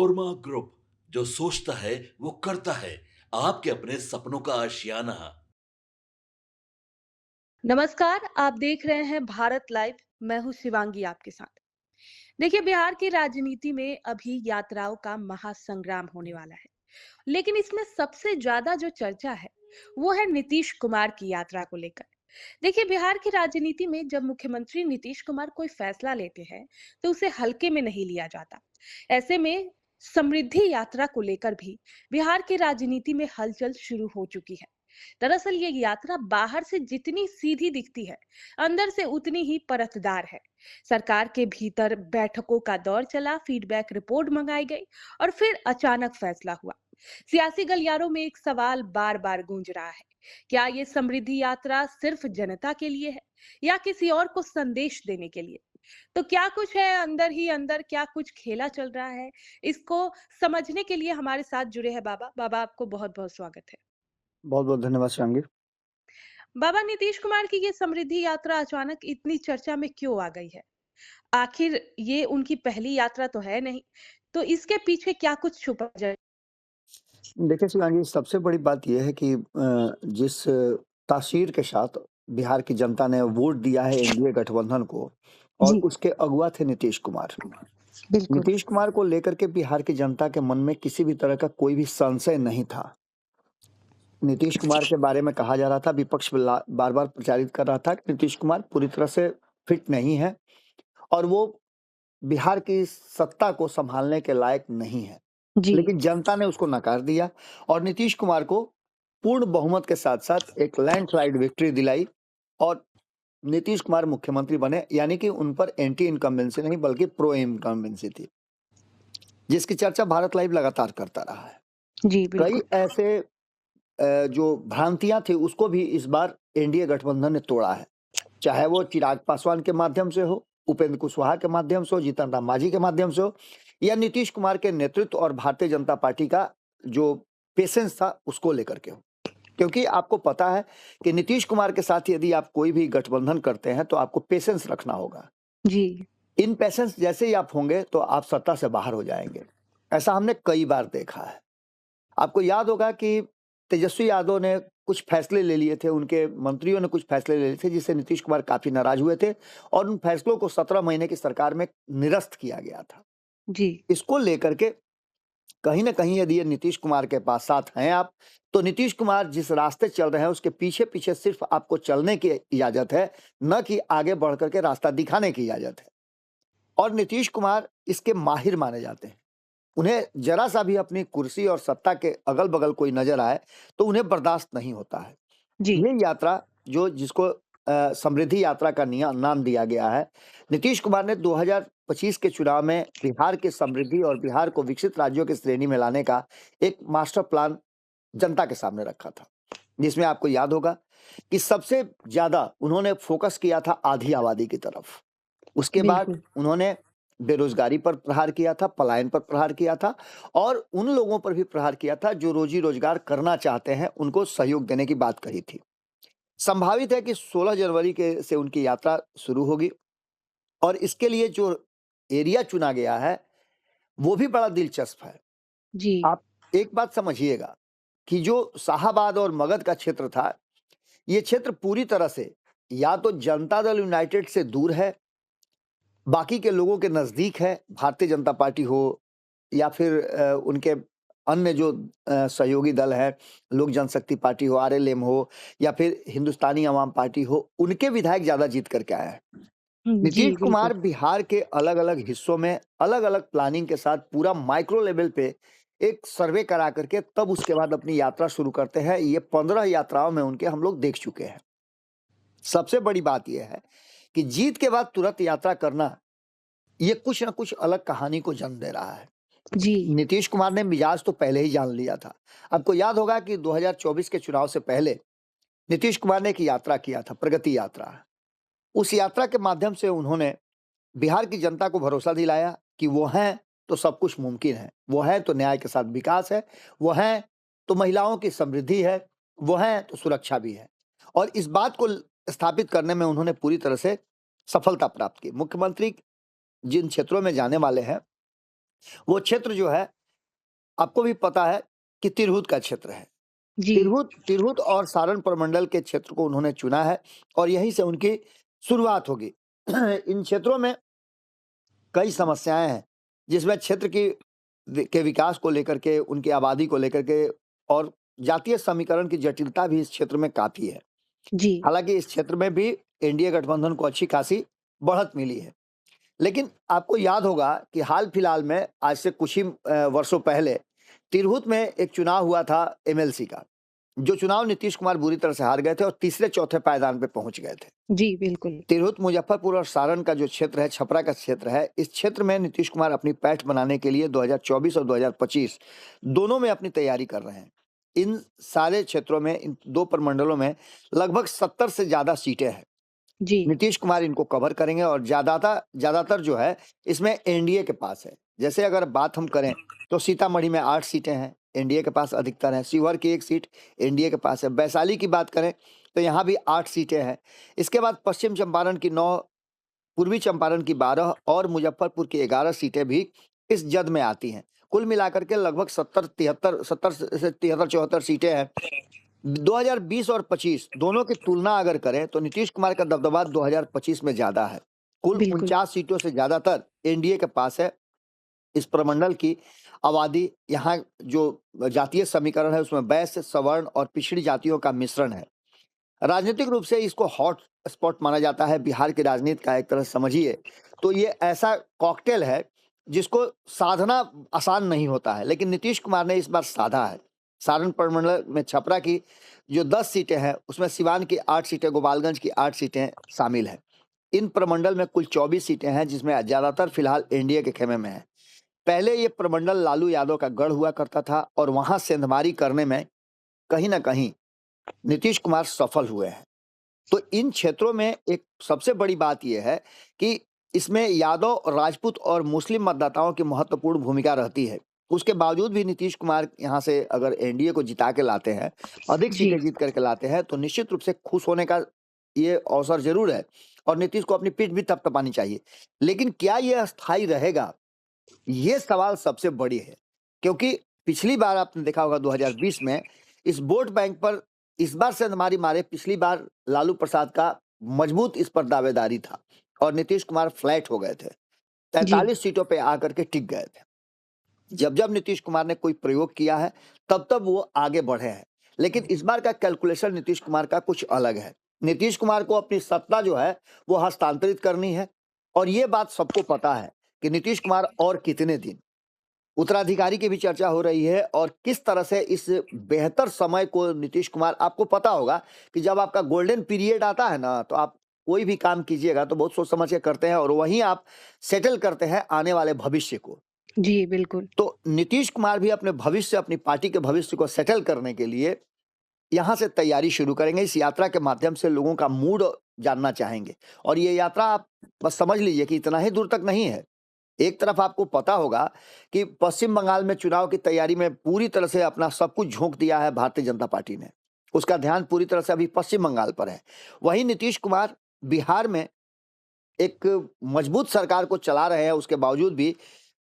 नोरमा group, जो सोचता है वो करता है। आपके अपने सपनों का आशियाना। नमस्कार, आप देख रहे हैं भारत लाइव। मैं हूं शिवांगी आपके साथ। देखिए, बिहार की राजनीति में अभी यात्राओं का महासंग्राम होने वाला है, लेकिन इसमें सबसे ज्यादा जो चर्चा है वो है नीतीश कुमार की यात्रा को लेकर। देखिए, बिहार की राजनीति में जब मुख्यमंत्री नीतीश कुमार कोई फैसला लेते हैं तो उसे हल्के में नहीं लिया जाता। ऐसे में समृद्धि यात्रा को लेकर भी बिहार की राजनीति में हलचल शुरू हो चुकी है। दरअसल ये यात्रा बाहर से जितनी सीधी दिखती है, अंदर से उतनी ही परतदार है। सरकार के भीतर बैठकों का दौर चला, फीडबैक रिपोर्ट मंगाई गई और फिर अचानक फैसला हुआ। सियासी गलियारों में एक सवाल बार बार गूंज रहा है, क्या ये समृद्धि यात्रा सिर्फ जनता के लिए है या किसी और को संदेश देने के लिए? तो क्या कुछ है अंदर ही अंदर, क्या कुछ खेला चल रहा है, इसको समझने के लिए हमारे साथ जुड़े हैं बाबा आपको बहुत बहुत स्वागत है। बहुत-बहुत धन्यवाद शिवांगी। बाबा, नीतीश कुमार की ये समृद्धि यात्रा अचानक इतनी चर्चा में क्यों आ गई है? आखिर ये उनकी पहली यात्रा तो है नहीं, तो इसके पीछे क्या कुछ छुपा है? देखिए शिवांगी, सबसे बड़ी बात ये है कि जिस तासीर के साथ बिहार की जनता ने वोट दिया है एनडीए गठबंधन को और जी, उसके अगुवा थे नीतीश कुमार। बिल्कुल। नीतीश कुमार को लेकर के बिहार की जनता के मन में किसी भी तरह का कोई भी संशय नहीं था। नीतीश कुमार के बारे में कहा जा रहा था, विपक्ष बार-बार प्रचारित कर रहा था कि नीतीश कुमार पूरी तरह से फिट नहीं है और वो बिहार की सत्ता को संभालने के लायक नहीं है। जी, लेकिन जनता ने उसको नकार दिया और नीतीश कुमार को पूर्ण बहुमत के साथ-साथ एक लैंडस्लाइड विक्ट्री दिलाई और नीतीश कुमार मुख्यमंत्री बने, यानी कि उन पर एंटी इनकम्बेंसी नहीं बल्कि प्रो इनकम्बेंसी थी, जिसकी चर्चा भारत लाइव लगातार करता रहा है। जी, कई बिल्कुल। ऐसे जो भ्रांतियां थी उसको भी इस बार एनडीए गठबंधन ने तोड़ा है, चाहे वो चिराग पासवान के माध्यम से हो, उपेंद्र कुशवाहा के माध्यम से हो, जीतन राम मांझी के माध्यम से हो या नीतीश कुमार के नेतृत्व और भारतीय जनता पार्टी का जो पेशेंस था उसको लेकर के हो। क्योंकि आपको पता है कि नीतीश कुमार के साथ यदि आप कोई भी गठबंधन करते हैं तो आपको पेशेंस रखना होगा। जी, इन पेशेंस जैसे ही आप होंगे तो आप सत्ता से बाहर हो जाएंगे। ऐसा हमने कई बार देखा है। आपको याद होगा कि तेजस्वी यादव ने कुछ फैसले ले लिए थे, उनके मंत्रियों ने कुछ फैसले ले लिए थे जिससे नीतीश कुमार काफ़ी नाराज़ हुए थे और उन फैसलों को 17 महीने की सरकार में निरस्त किया गया था। जी, इसको लेकर के कहीं न कहीं यदि ये नीतीश कुमार के पास साथ हैं आप, तो नीतीश कुमार जिस रास्ते चल रहे हैं उसके पीछे-पीछे सिर्फ़ आपको चलने की इजाज़त है, न कि आगे बढ़ कर के रास्ता दिखाने की इजाज़त है। और नीतीश कुमार इसके माहिर माने जाते हैं। उन्हें ज़रा-सा भी अपनी कुर्सी और सत्ता के अगल-बगल कोई नज़र आए, तो उन्हें बर्दाश्त नहीं होता है। जी, ये यात्रा जो जिसको समृद्धि यात्रा का निया नाम दिया गया है, नीतीश कुमार ने 2025 के चुनाव में बिहार की समृद्धि और बिहार को विकसित राज्यों की श्रेणी में लाने का एक मास्टर प्लान जनता के सामने रखा था। जिसमें आपको याद होगा कि सबसे ज़्यादा उन्होंने फ़ोकस किया था आधी आबादी की तरफ। उसके बाद बिल्कुल। उन्होंने बेरोज़गारी पर प्रहार किया था, पलायन पर प्रहार किया था और उन लोगों पर भी प्रहार किया था जो रोज़ी-रोज़गार करना चाहते हैं, उनको सहयोग देने की बात कही थी। संभावित है कि 16 जनवरी के से उनकी यात्रा शुरू होगी और इसके लिए जो एरिया चुना गया है, वो भी बड़ा दिलचस्प है। जी, आप एक बात समझिएगा कि जो शाहाबाद और मगध का क्षेत्र था, ये क्षेत्र पूरी तरह से या तो जनता दल यूनाइटेड से दूर है, बाकी के लोगों के नज़दीक है, भारतीय जनता पार्टी हो या फिर उनके अन्य जो सहयोगी दल हैं, लोक जनशक्ति पार्टी हो, आरएलएम हो या फिर हिंदुस्तानी अवाम पार्टी हो, उनके विधायक ज़्यादा जीत कर के आए हैं। जी, नीतीश बिल्कुल। कुमार बिहार के अलग-अलग हिस्सों में अलग-अलग प्लानिंग के साथ पूरा माइक्रो लेवल पे एक सर्वे करा करके तब उसके बाद अपनी यात्रा शुरू करते हैं। ये 15 यात्राओं में उनके हम लोग देख चुके हैं। सबसे बड़ी बात ये है कि जीत के बाद तुरंत यात्रा करना, ये कुछ न कुछ अलग कहानी को जन्म दे रहा है। जी, नीतीश कुमार ने मिजाज तो पहले ही जान लिया था। आपको याद होगा कि 2024 के चुनाव से पहले नीतीश कुमार ने एक यात्रा किया था, प्रगति यात्रा। उस यात्रा के माध्यम से उन्होंने बिहार की जनता को भरोसा दिलाया कि वो हैं तो सब कुछ मुमकिन है, वो हैं तो न्याय के साथ विकास है, वो हैं तो महिलाओं की समृद्धि है, वो हैं तो सुरक्षा भी है। और इस बात को स्थापित करने में उन्होंने पूरी तरह से सफलता प्राप्त की। मुख्यमंत्री जिन क्षेत्रों में जाने वाले हैं, वो क्षेत्र जो है आपको भी पता है कि तिरहुत का क्षेत्र है। जी, तिरहुत तिरहुत और सारण प्रमंडल के क्षेत्र को उन्होंने चुना है और यहीं से उनकी शुरुआत होगी। इन क्षेत्रों में कई समस्याएं हैं, जिसमें क्षेत्र के विकास को लेकर के, उनकी आबादी को लेकर के और जातीय समीकरण की जटिलता भी इस क्षेत्र में काफी है। जी, हालांकि इस क्षेत्र में भी एनडीए गठबंधन को अच्छी खासी बढ़त मिली है। लेकिन आपको याद होगा कि हाल फिलहाल में आज से कुछ ही वर्षों पहले तिरहुत में एक चुनाव हुआ था एमएलसी का, जो चुनाव नीतीश कुमार बुरी तरह से हार गए थे और तीसरे चौथे पायदान पे पहुंच गए थे। जी, बिल्कुल। तिरहुत, मुजफ्फरपुर और सारण का जो क्षेत्र है, छपरा का क्षेत्र है, इस क्षेत्र में नीतीश कुमार अपनी पैठ बनाने के लिए 2024 और 2025 दोनों में अपनी तैयारी कर रहे हैं। इन सारे क्षेत्रों में, इन दो प्रमंडलों में लगभग 70 से ज्यादा सीटें हैं। जी, नीतीश कुमार इनको कवर करेंगे और ज्यादातर जो है इसमें एनडीए के पास है। जैसे अगर बात हम करें तो सीतामढ़ी में 8 सीटें हैं, एनडीए के पास अधिकतर है। शिवहर की 1 सीट एनडीए के पास है। वैशाली की बात करें तो यहाँ भी 8 सीटें हैं। इसके बाद पश्चिम चंपारण की 9, पूर्वी चंपारण की 12 और मुजफ्फरपुर की 11 सीटें भी इस जद में आती हैं। कुल मिलाकर के लगभग 70 से 73-74 सीटें हैं। 2020 और 25 दोनों की तुलना अगर करें तो नीतीश कुमार का दबदबा 2025 में ज्यादा है। कुल बिल्कुल। 49 सीटों से ज्यादातर एनडीए के पास है। इस प्रमंडल की आबादी, यहाँ जो जातीय समीकरण है उसमें वैश्य, सवर्ण और पिछड़ी जातियों का मिश्रण है। राजनीतिक रूप से इसको हॉट स्पॉट माना जाता है बिहार की राजनीति का, एक तरह से समझिए तो ये ऐसा कॉकटेल है जिसको साधना आसान नहीं होता है, लेकिन नीतीश कुमार ने इस बार साधा है। सारण प्रमंडल में छपरा की जो 10 सीटें हैं उसमें सिवान की 8 सीटें, गोपालगंज की 8 सीटें शामिल हैं। इन प्रमंडल में कुल 24 सीटें हैं, जिसमें ज्यादातर फिलहाल एनडीए के खेमे में है। पहले ये प्रमंडल लालू यादव का गढ़ हुआ करता था और वहां सेंधमारी करने में कहीं ना कहीं नीतीश कुमार सफल हुए हैं। तो इन क्षेत्रों में एक सबसे बड़ी बात यह है कि इसमें यादव, राजपूत और मुस्लिम मतदाताओं की महत्वपूर्ण भूमिका रहती है। उसके बावजूद भी नीतीश कुमार यहाँ से अगर एनडीए को जिता के लाते हैं, अधिक जी, सीटें जीत करके लाते हैं, तो निश्चित रूप से खुश होने का ये अवसर जरूर है और नीतीश को अपनी पीठ भी थपथपानी चाहिए। लेकिन क्या ये अस्थायी रहेगा, ये सवाल सबसे बड़ी है। क्योंकि पिछली बार आपने देखा होगा 2020 में इस वोट बैंक पर इस बार से हमारी मारे, पिछली बार लालू प्रसाद का मजबूत इस पर दावेदारी था और नीतीश कुमार फ्लैट हो गए थे, जी, 43 सीटों पे आकर के टिक गए थे। जब जब नीतीश कुमार ने कोई प्रयोग किया है तब तब वो आगे बढ़े हैं। लेकिन इस बार का कैलकुलेशन नीतीश कुमार का कुछ अलग है। नीतीश कुमार को अपनी सत्ता जो है वो हस्तांतरित करनी है और ये बात सबको पता है कि नीतीश कुमार और कितने दिन, उत्तराधिकारी की भी चर्चा हो रही है और किस तरह से इस बेहतर समय को नीतीश कुमार, आपको पता होगा कि जब आपका गोल्डन पीरियड आता है ना, तो आप कोई भी काम कीजिएगा तो बहुत सोच समझ के करते हैं और वहीं आप सेटल करते हैं आने वाले भविष्य को। जी, बिल्कुल। तो नीतीश कुमार भी अपने भविष्य, अपनी पार्टी के भविष्य को सेटल करने के लिए यहाँ से तैयारी शुरू करेंगे। इस यात्रा के माध्यम से लोगों का मूड जानना चाहेंगे और ये यात्रा आप बस समझ लीजिए कि इतना ही दूर तक नहीं है। एक तरफ आपको पता होगा कि पश्चिम बंगाल में चुनाव की तैयारी में पूरी तरह से अपना सब कुछ झोंक दिया है भारतीय जनता पार्टी ने। उसका ध्यान पूरी तरह से अभी पश्चिम बंगाल पर है। वहीं नीतीश कुमार बिहार में एक मजबूत सरकार को चला रहे हैं, उसके बावजूद भी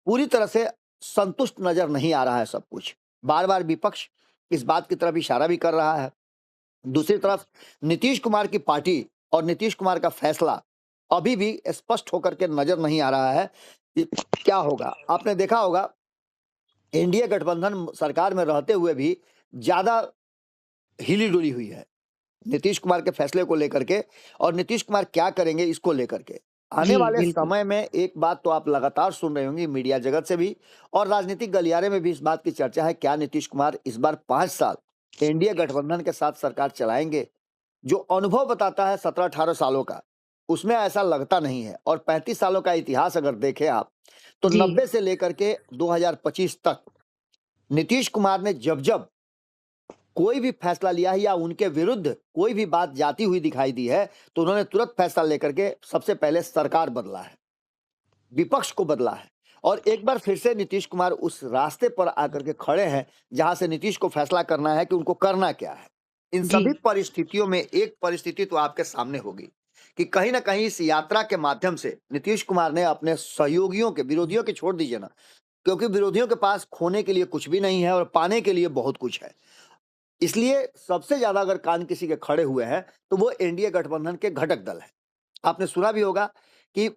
पूरी तरह से संतुष्ट नजर नहीं आ रहा है सब कुछ। बार-बार विपक्ष इस बात की तरफ इशारा भी कर रहा है। दूसरी तरफ नीतीश कुमार की पार्टी और नीतीश कुमार का फैसला अभी भी स्पष्ट होकर के नजर नहीं आ रहा है कि क्या होगा। आपने देखा होगा एनडीए गठबंधन सरकार में रहते हुए भी ज्यादा हिली डुली हुई है नीतीश कुमार के फैसले को लेकर के और नीतीश कुमार क्या करेंगे इसको लेकर के। आने जी, वाले बिल्कुल। समय में एक बात तो आप लगातार सुन रहे होंगे मीडिया जगत से भी और राजनीतिक गलियारे में भी इस बात की चर्चा है, क्या नीतीश कुमार इस बार 5 साल एनडीए गठबंधन के साथ सरकार चलाएंगे। जो अनुभव बताता है 17-18 सालों का, उसमें ऐसा लगता नहीं है और 35 सालों का इतिहास अगर देखें आप, तो जी, 90 से लेकर के 2025 तक नीतीश कुमार ने जब जब कोई भी फैसला लिया है या उनके विरुद्ध कोई भी बात जाती हुई दिखाई दी है, तो उन्होंने तुरंत फैसला लेकर के सबसे पहले सरकार बदला है, विपक्ष को बदला है और एक बार फिर से नीतीश कुमार उस रास्ते पर आकर के खड़े हैं जहां से नीतीश को फैसला करना है कि उनको करना क्या है। इन जी, सभी परिस्थितियों में एक परिस्थिति तो आपके सामने होगी कि कहीं ना कहीं इस यात्रा के माध्यम से नीतीश कुमार ने अपने सहयोगियों के, विरोधियों के छोड़ दीजिए ना, क्योंकि विरोधियों के पास खोने के लिए कुछ भी नहीं है और पाने के लिए बहुत कुछ है। इसलिए सबसे ज्यादा अगर कान किसी के खड़े हुए हैं तो वो एनडीए गठबंधन के घटक दल है। आपने सुना भी होगा कि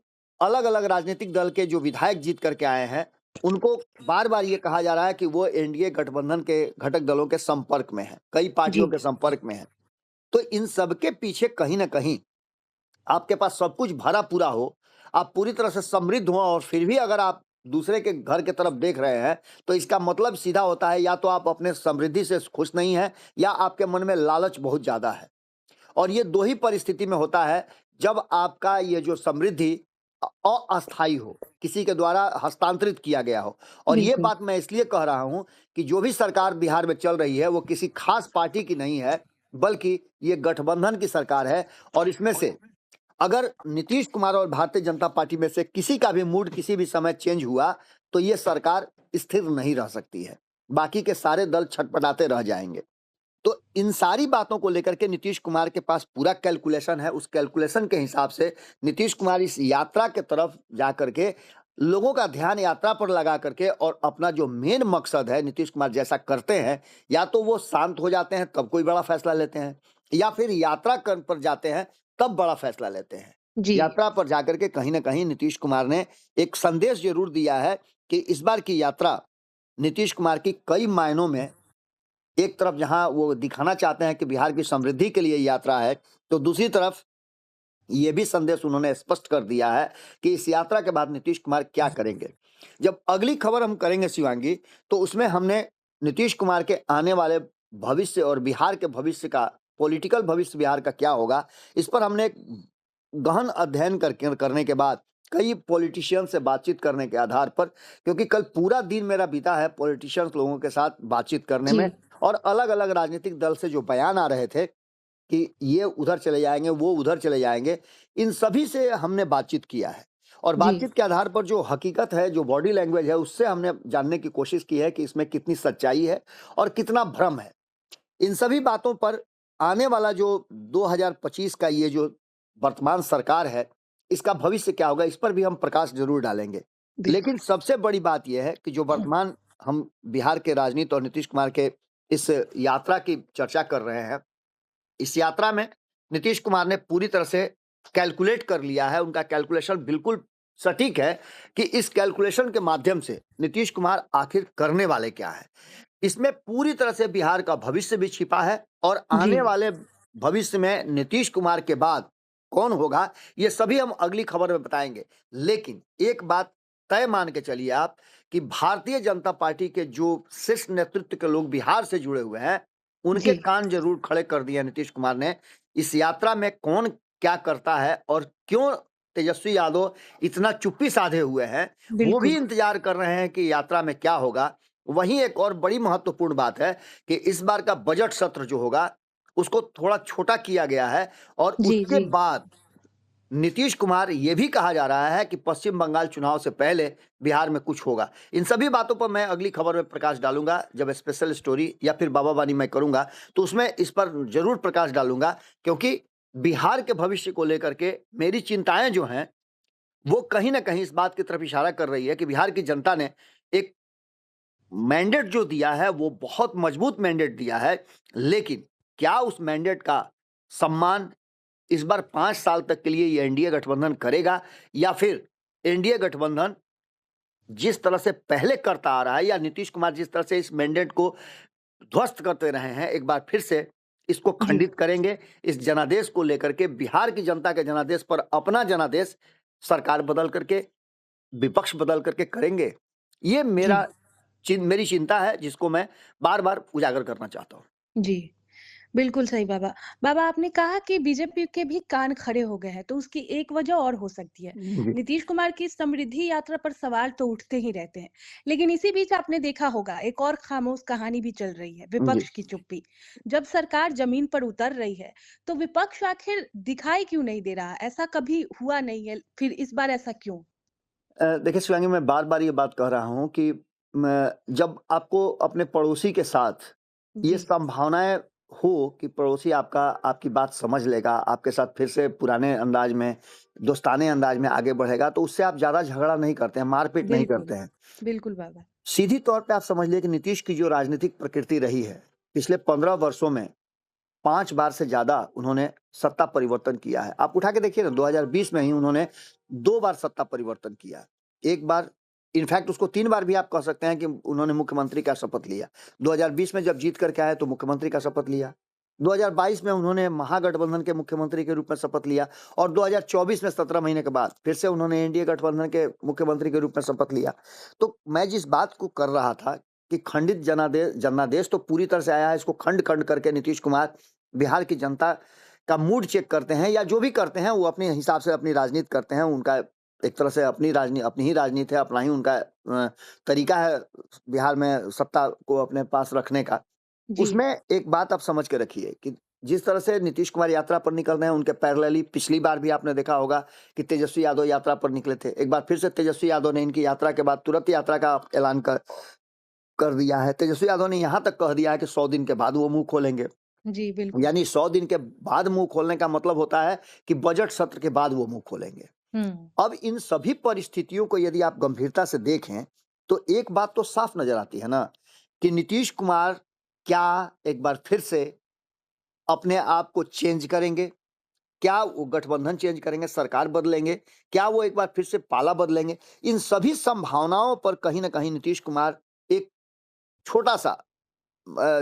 अलग अलग राजनीतिक दल के जो विधायक जीत करके आए हैं, उनको बार बार ये कहा जा रहा है कि वो एनडीए गठबंधन के घटक दलों के संपर्क में है, कई पार्टियों जी, के संपर्क में है। तो इन सब के पीछे कहीं ना कहीं आपके पास सब कुछ भरा पूरा हो, आप पूरी तरह से समृद्ध हो और फिर भी अगर आप दूसरे के घर की तरफ देख रहे हैं, तो इसका मतलब सीधा होता है या तो आप अपने समृद्धि से खुश नहीं हैं या आपके मन में लालच बहुत ज़्यादा है। और ये 2 ही परिस्थिति में होता है, जब आपका ये जो समृद्धि अस्थायी हो, किसी के द्वारा हस्तांतरित किया गया हो। और ये बिल्कुल। बात मैं इसलिए कह रहा हूँ कि जो भी सरकार बिहार में चल रही है, वो किसी खास पार्टी की नहीं है, बल्कि ये गठबंधन की सरकार है। और इसमें से अगर नीतीश कुमार और भारतीय जनता पार्टी में से किसी का भी मूड किसी भी समय चेंज हुआ, तो ये सरकार स्थिर नहीं रह सकती है। बाकी के सारे दल छटपटाते रह जाएंगे। तो इन सारी बातों को लेकर के नीतीश कुमार के पास पूरा कैलकुलेशन है। उस कैलकुलेशन के हिसाब से नीतीश कुमार इस यात्रा के तरफ जा करके लोगों का ध्यान यात्रा पर लगा करके और अपना जो मेन मकसद है, नीतीश कुमार जैसा करते हैं, या तो वो शांत हो जाते हैं तब कोई बड़ा फैसला लेते हैं, या फिर यात्रा पर जाते हैं तब बड़ा फैसला लेते हैं। जी, यात्रा पर जाकर के कहीं ना कहीं नीतीश कुमार ने एक संदेश जरूर दिया है कि इस बार की यात्रा नीतीश कुमार की कई मायनों में, एक तरफ जहां वो दिखाना चाहते हैं कि बिहार की समृद्धि के लिए यात्रा है, तो दूसरी तरफ ये भी संदेश उन्होंने स्पष्ट कर दिया है कि इस यात्रा के बाद नीतीश कुमार क्या करेंगे। जब अगली खबर हम करेंगे शिवांगी, तो उसमें हमने नीतीश कुमार के आने वाले भविष्य और बिहार के भविष्य का, पॉलिटिकल भविष्य बिहार का क्या होगा, इस पर हमने एक गहन अध्ययन करने के बाद, कई पॉलिटिशियन से बातचीत करने के आधार पर, क्योंकि कल पूरा दिन मेरा बीता है पॉलिटिशियंस लोगों के साथ बातचीत करने जी, में, और अलग अलग राजनीतिक दल से जो बयान आ रहे थे कि ये उधर चले जाएंगे, वो उधर चले जाएंगे, इन सभी से हमने बातचीत किया है। और जी, बातचीत के आधार पर जो हकीकत है, जो बॉडी लैंग्वेज है, उससे हमने जानने की कोशिश की है कि इसमें कितनी सच्चाई है और कितना भ्रम है। इन सभी बातों पर आने वाला जो 2025 का ये जो वर्तमान सरकार है, इसका भविष्य क्या होगा, इस पर भी हम प्रकाश जरूर डालेंगे। बिल्कुल। लेकिन सबसे बड़ी बात यह है कि जो वर्तमान हम बिहार के राजनीति और नीतीश कुमार के इस यात्रा की चर्चा कर रहे हैं, इस यात्रा में नीतीश कुमार ने पूरी तरह से कैलकुलेट कर लिया है। उनका कैलकुलेशन बिल्कुल सटीक है कि इस कैलकुलेशन के माध्यम से नीतीश कुमार आखिर करने वाले क्या है। इसमें पूरी तरह से बिहार का भविष्य भी छिपा है, और जी, आने वाले भविष्य में नीतीश कुमार के बाद कौन होगा, ये सभी हम अगली खबर में बताएंगे। लेकिन एक बात तय मान के चलिए आप कि भारतीय जनता पार्टी के जो शीर्ष नेतृत्व के लोग बिहार से जुड़े हुए हैं, उनके जी, कान जरूर खड़े कर दिए नीतीश कुमार ने। इस यात्रा में कौन क्या करता है और क्यों तेजस्वी यादव इतना चुप्पी साधे हुए हैं, वो भी बिल्कुल। इंतजार कर रहे हैं कि यात्रा में क्या होगा। वहीं एक और बड़ी महत्वपूर्ण बात है कि इस बार का बजट सत्र जो होगा, उसको थोड़ा छोटा किया गया है, और जी, उसके जी, बाद नीतीश कुमार, ये भी कहा जा रहा है कि पश्चिम बंगाल चुनाव से पहले बिहार में कुछ होगा। इन सभी बातों पर मैं अगली खबर में प्रकाश डालूंगा। जब स्पेशल स्टोरी या फिर बाबावानी मैं करूंगा, तो उसमें इस पर जरूर प्रकाश डालूंगा, क्योंकि बिहार के भविष्य को लेकर के मेरी चिंताएं जो हैं, वो कहीं ना कहीं इस बात की तरफ इशारा कर रही है कि बिहार की जनता ने एक मैंडेट जो दिया है, वो बहुत मजबूत मैंडेट दिया है। लेकिन क्या उस मैंडेट का सम्मान इस बार 5 साल तक के लिए ये एनडीए गठबंधन करेगा, या फिर एनडीए गठबंधन जिस तरह से पहले करता आ रहा है, या नीतीश कुमार जिस तरह से इस मैंडेट को ध्वस्त करते रहे हैं, एक बार फिर से इसको जी, खंडित करेंगे। इस जनादेश को लेकर के, बिहार की जनता के जनादेश पर अपना जनादेश सरकार बदल करके, विपक्ष बदल करके करेंगे। ये जी, मेरी चिंता है, जिसको मैं बार बार उजागर करना चाहता हूँ। जी। बिल्कुल सही बाबा। बाबा आपने कहा कि बीजेपी के भी कान खड़े हो गए हैं, तो उसकी एक वजह और हो सकती है। जी। नीतीश कुमार की समृद्धि यात्रा पर सवाल तो उठते ही रहते हैं। लेकिन इसी बीच आपने देखा होगा एक और खामोश कहानी भी चल रही है, जी। विपक्ष की चुप्पी। जब सरकार जमीन पर उतर रही है, तो विपक्ष आखिर दिखाई क्यों नहीं दे रहा? ऐसा कभी हुआ नहीं है, फिर इस बार ऐसा क्यों? देखिए शिवांगी, मैं बार बार ये बात कह रहा हूँ कि जब आपको अपने पड़ोसी के साथ ये जी, संभावनाएं हो कि पड़ोसी आपका आपकी बात समझ लेगा, आपके साथ फिर से पुराने अंदाज में, दोस्ताने अंदाज में आगे बढ़ेगा, तो उससे आप ज़्यादा झगड़ा नहीं करते हैं, मारपीट नहीं बिल्कुल, करते हैं। बिल्कुल बाबा। सीधी तौर पे आप समझ लीजिए कि नीतीश की जो राजनीतिक प्रकृति रही है, पिछले 15 वर्षों में 5 बार से ज़्यादा उन्होंने सत्ता परिवर्तन किया है। आप उठा के देखिए ना, 2020 में ही उन्होंने 2 बार सत्ता परिवर्तन किया। एक बार, इनफैक्ट उसको 3 बार भी आप कह सकते हैं कि उन्होंने मुख्यमंत्री का शपथ लिया। 2020 में जब जीत करके आए तो मुख्यमंत्री का शपथ लिया। 2022 में उन्होंने महागठबंधन के मुख्यमंत्री के रूप में शपथ लिया और 2024 में 17 महीने के बाद फिर से उन्होंने एनडीए गठबंधन के मुख्यमंत्री के रूप में शपथ लिया। तो मैं जिस बात को कर रहा था कि खंडित जनादेश तो पूरी तरह से आया है, इसको खंड-खंड करके नीतीश कुमार बिहार की जनता का मूड चेक करते हैं या जो भी करते हैं वो अपने हिसाब से अपनी राजनीति करते हैं। उनका एक तरह से अपनी ही राजनीति है, अपना ही उनका तरीका है बिहार में सत्ता को अपने पास रखने का। जी, उसमें एक बात आप समझ के रखिए कि जिस तरह से नीतीश कुमार यात्रा पर निकल रहे हैं, उनके पैरेलली पिछली बार भी आपने देखा होगा कि तेजस्वी यादव यात्रा पर निकले थे। एक बार फिर से तेजस्वी यादव ने इनकी यात्रा के बाद तुरंत यात्रा का ऐलान कर दिया है। तेजस्वी यादव ने यहाँ तक कह दिया है कि 100 दिन के बाद वो मुँह खोलेंगे। जी, बिल्कुल। यानी 100 दिन के बाद मुँह खोलने का मतलब होता है कि बजट सत्र के बाद वो मुँह खोलेंगे। हुँ, अब इन सभी परिस्थितियों को यदि आप गंभीरता से देखें, तो एक बात तो साफ नज़र आती है ना कि नीतीश कुमार क्या एक बार फिर से अपने आप को चेंज करेंगे? क्या वो गठबंधन चेंज करेंगे, सरकार बदलेंगे? क्या वो एक बार फिर से पाला बदलेंगे? इन सभी संभावनाओं पर कहीं न कहीं नीतीश कुमार एक छोटा-सा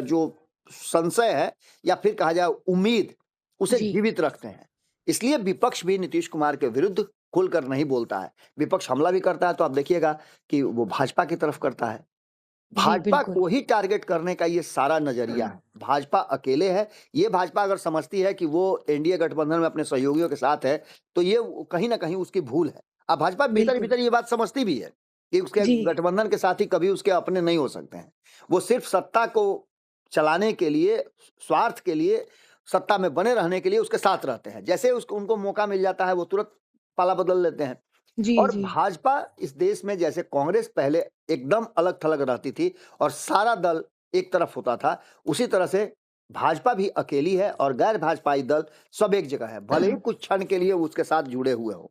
जो संशय है या फिर कहा जाए उम्मीद, उसे जी, जीवित रखते हैं। इसलिए विपक्ष भी नीतीश कुमार के विरुद्ध खुलकर नहीं बोलता है। विपक्ष हमला भी करता है तो आप देखिएगा कि वो भाजपा की तरफ करता है। जी, भाजपा बिल्कुल। को ही टारगेट करने का ये सारा नज़रिया है। भाजपा अकेले है, ये भाजपा अगर समझती है कि वो एनडीए गठबंधन में अपने सहयोगियों के साथ है, तो ये कहीं न कहीं उसकी भूल है। अब भाजपा भीतर ही बिल्कुल। भीतर ये बात समझती भी है कि उसके जी, गठबंधन के साथी कभी उसके अपने नहीं हो सकते हैं। वो सिर्फ़ सत्ता को चलाने के लिए, स्वार्थ के लिए, सत्ता में बने रहने के लिए उसके साथ रहते हैं। जैसे उसको उनको मौका मिल जाता है, वो तुरंत पाला बदल लेते हैं। जी, और जी। भाजपा इस देश में जैसे कांग्रेस पहले एकदम अलग-थलग रहती थी और सारा दल एक तरफ होता था, उसी तरह से भाजपा भी अकेली है और गैर भाजपाई दल सब एक जगह है, भले ही कुछ क्षण के लिए उसके साथ जुड़े हुए हों।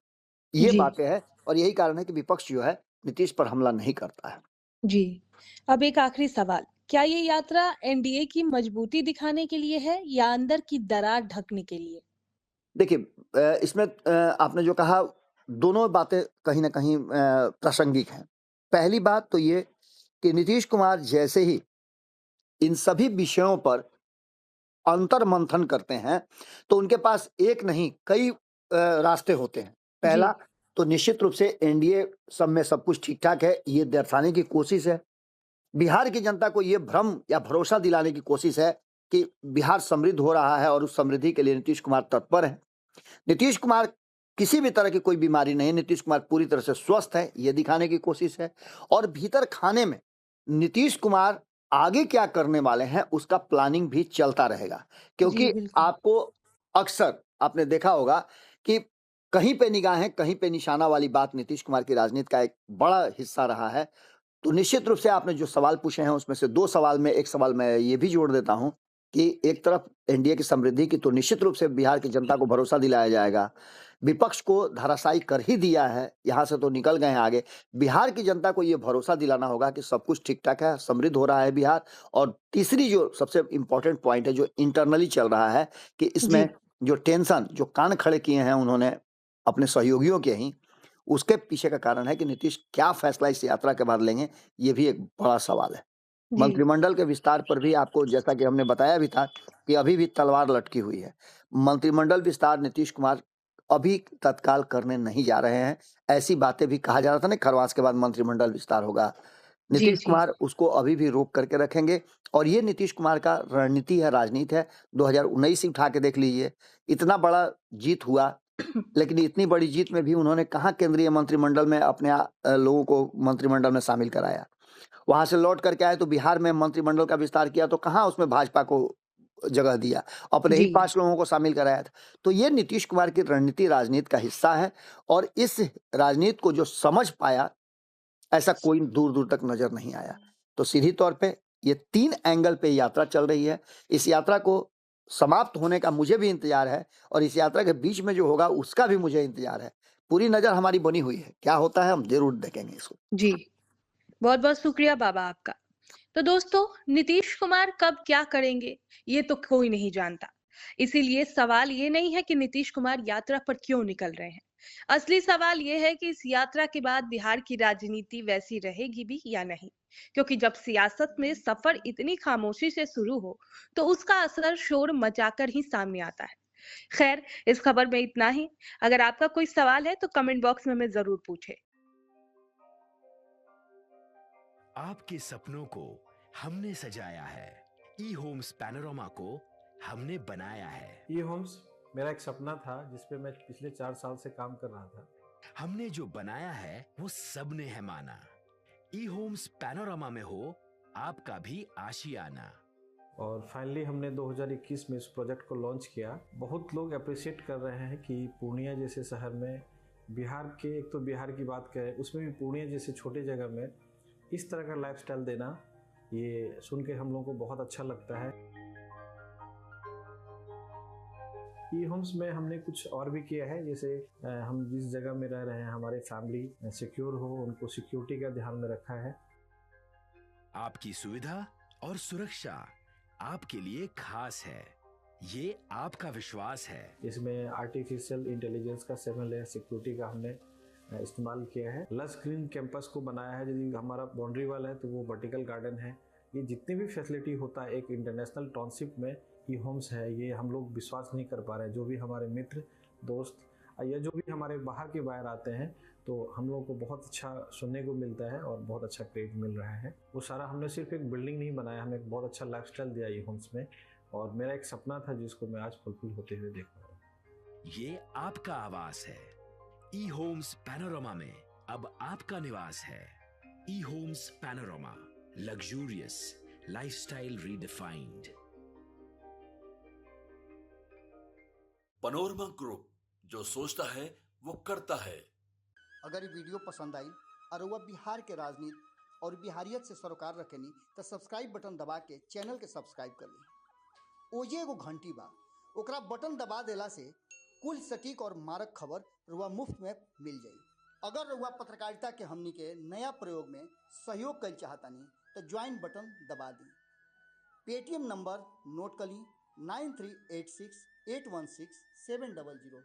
ये जी, बातें हैं और यही कारण है कि विपक्ष जो है नीतीश पर हमला नहीं करता है। जी। अब एक आखिरी सवाल, क्या ये यात्रा एनडीए की मजबूती दिखाने के लिए है या अंदर की दरार ढकने के लिए? देखिए इसमें आपने जो कहा दोनों बातें कहीं न कहीं प्रासंगिक हैं। पहली बात तो ये कि नीतीश कुमार जैसे ही इन सभी विषयों पर अंतर्मंथन करते हैं, तो उनके पास एक नहीं कई रास्ते होते हैं। जी, पहला तो निश्चित रूप से एनडीए सब में सब कुछ ठीक-ठाक है, ये दर्शाने की कोशिश है। बिहार की जनता को ये भ्रम या भरोसा दिलाने की कोशिश है कि बिहार समृद्ध हो रहा है और उस समृद्धि के लिए नीतीश कुमार तत्पर हैं। नीतीश कुमार किसी भी तरह की कोई बीमारी नहीं है, नीतीश कुमार पूरी तरह से स्वस्थ है, ये दिखाने की कोशिश है और भीतर खाने में नीतीश कुमार आगे क्या करने वाले हैं, उसका प्लानिंग भी चलता रहेगा। जी, क्योंकि बिल्कुल। आपको अक्सर आपने देखा होगा कि कहीं पे निगाहें, कहीं पे निशाना वाली बात नीतीश कुमार की राजनीति का एक बड़ा हिस्सा रहा है। तो निश्चित रूप से आपने जो सवाल पूछे हैं उसमें से 2 सवाल में 1 सवाल मैं ये भी जोड़ देता हूँ कि एक तरफ एनडीए की समृद्धि की तो निश्चित रूप से बिहार की जनता को भरोसा दिलाया जाएगा। विपक्ष को धराशायी कर ही दिया है, यहाँ से तो निकल गए हैं आगे। बिहार की जनता को ये भरोसा दिलाना होगा कि सब कुछ ठीक-ठाक है, समृद्ध हो रहा है बिहार और तीसरी जो सबसे इम्पोर्टेंट पॉइंट है जो इंटरनली चल रहा है कि जी, इसमें जो टेंशन, जो कान खड़े किए हैं उन्होंने अपने सहयोगियों के ही, उसके पीछे का कारण है कि नीतीश क्या फैसला इस यात्रा के बाद लेंगे, ये भी एक बड़ा सवाल है। जी, मंत्रिमंडल के विस्तार पर भी आपको जैसा कि हमने बताया भी था कि अभी भी तलवार लटकी हुई है। मंत्रिमंडल विस्तार नीतीश कुमार अभी तत्काल करने नहीं जा रहे हैं। ऐसी बातें भी कहा जा रहा था ना खरवास के बाद मंत्रिमंडल विस्तार होगा। जी, नीतीश जी। कुमार उसको अभी भी रोक करके रखेंगे और ये नीतीश कुमार का रणनीति है, राजनीति है। 2019 ही उठा के देख लीजिए, इतना बड़ा जीत हुआ लेकिन इतनी बड़ी जीत में भी उन्होंने कहाँ केंद्रीय मंत्रिमंडल में अपने लोगों को मंत्रिमंडल में शामिल कराया। वहाँ से लौट करके आए तो बिहार में मंत्रिमंडल का विस्तार किया तो कहाँ उसमें भाजपा को जगह दिया, अपने ही जी, 5 लोगों को शामिल कराया था। तो ये नीतीश कुमार की रणनीति राजनीति का हिस्सा है और इस राजनीति को जो समझ पाया, ऐसा कोई दूर-दूर तक नज़र नहीं आया। तो सीधी तौर पे ये 3 एंगल पे यात्रा चल रही है। इस यात्रा को समाप्त होने का मुझे भी इंतजार है और इस यात्रा के बीच में जो होगा उसका भी मुझे इंतजार है। पूरी नज़र हमारी बनी हुई है। क्या होता है हम ज़रूर देखेंगे इसको। जी, बहुत-बहुत शुक्रिया बाबा आपका। तो दोस्तों, नीतीश कुमार कब क्या करेंगे, ये तो कोई नहीं जानता। इसीलिए सवाल ये नहीं है कि नीतीश कुमार यात्रा पर क्यों निकल रहे हैं। असली सवाल ये है कि इस यात्रा के बाद बिहार की राजनीति वैसी रहेगी भी या नहीं। क्योंकि जब सियासत में सफर इतनी खामोशी से शुरू हो, तो उसका असर शोर मचाकर ही सामने आता है। खैर, इस खबर में इतना ही। अगर आपका कोई सवाल है तो कमेंट बॉक्स में हमें जरूर पूछे। आपके सपनों को हमने सजाया है। ई होम्स पैनोरामा को हमने बनाया है। ई होम्स मेरा एक सपना था जिस पे मैं पिछले 4 साल से काम कर रहा था। हमने जो बनाया है वो सबने है माना। ई होम्स पैनोरामा में हो आपका भी आशियाना। और फाइनली हमने 2021 में इस प्रोजेक्ट को लॉन्च किया। बहुत लोग अप्रिशिएट कर रहे हैं कि पूर्णिया जैसे शहर में बिहार के, एक तो बिहार की बात करें उसमें भी पूर्णिया जैसे छोटे जगह में इस तरह का लाइफस्टाइल देना, ये सुन के हम लोगों को बहुत अच्छा लगता है। ई होम्स में हमने कुछ और भी किया है, जैसे हम जिस जगह में रह रहे हैं हमारे फैमिली सिक्योर हो, उनको सिक्योरिटी का ध्यान में रखा है। आपकी सुविधा और सुरक्षा आपके लिए खास है, ये आपका विश्वास है। इसमें आर्टिफिशियल इंटेलिजेंस का 7 लेयर सिक्योरिटी का हमने इस्तेमाल किया है। लस ग्रीन कैंपस को बनाया है। यदि हमारा बाउंड्री वाल है तो वो वर्टिकल गार्डन है। ये जितनी भी फैसिलिटी होता है एक इंटरनेशनल टाउनशिप में ई होम्स है, ये हम लोग विश्वास नहीं कर पा रहे हैं। जो भी हमारे मित्र दोस्त या जो भी हमारे बाहर के बाहर आते हैं तो हम लोगों को बहुत अच्छा सुनने को मिलता है और बहुत अच्छा क्रेडिट मिल रहा है। वो सारा हमने सिर्फ एक बिल्डिंग नहीं बनाया, हमें एक बहुत अच्छा लाइफस्टाइल दिया ई होम्स में, और मेरा एक सपना था जिसको मैं आज फुलफिल होते हुए देख रहा हूँ। ये आपका आवास है। ई होम्स पैनोरामा में अब आपका निवास है। E homes Panorama, luxurious lifestyle redefined. Panorama group, जो सोचता है वो करता है। अगर ये वीडियो पसंद आई और वह बिहार के राजनीति और बिहारियत से सरोकार रखेनी तो सब्सक्राइब बटन दबा के चैनल के सब्सक्राइब कर ली। ओजे एगो घंटी बा, ओकरा बटन दबा देला से कुल सटीक और मारक खबर रुआ मुफ्त में मिल जाई। अगर रुआ पत्रकारिता के हमनी के नया प्रयोग में सहयोग कर चाहतानी तो ज्वाइन बटन दबा दी। पेटीएम नंबर नोट कर ली 9386816700।